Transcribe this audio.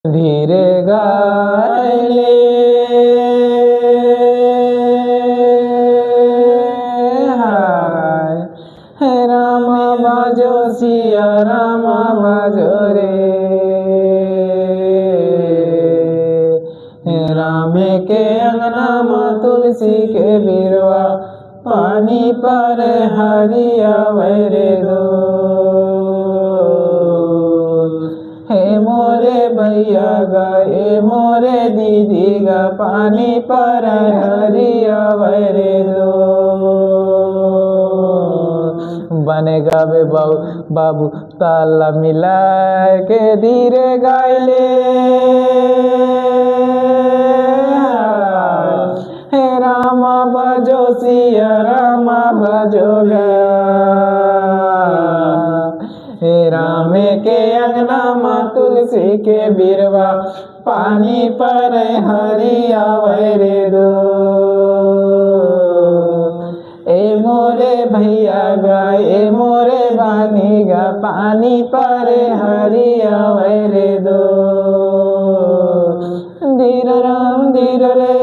धीरे गाइले हाय राम बाजो सिया राम बाजो रे राम के अंगना में तुलसी के बिरवा पानी पर हरिया वैरे दो हे मोरे भैया गा हे मोरे दीदी गा पानी पर हरिया वैरे दो बनेगा बे बाबू ताला मिला के धीरे गाइले हे राम भजो सिया राम भजो गा हे राम के अंगना में तुलसी के बिरवा पानी पर हरिया वैरे दो ए मोरे भैया गा ए मोरे बानी गा पानी पर हरिया वैरे दो धीर राम धीर रे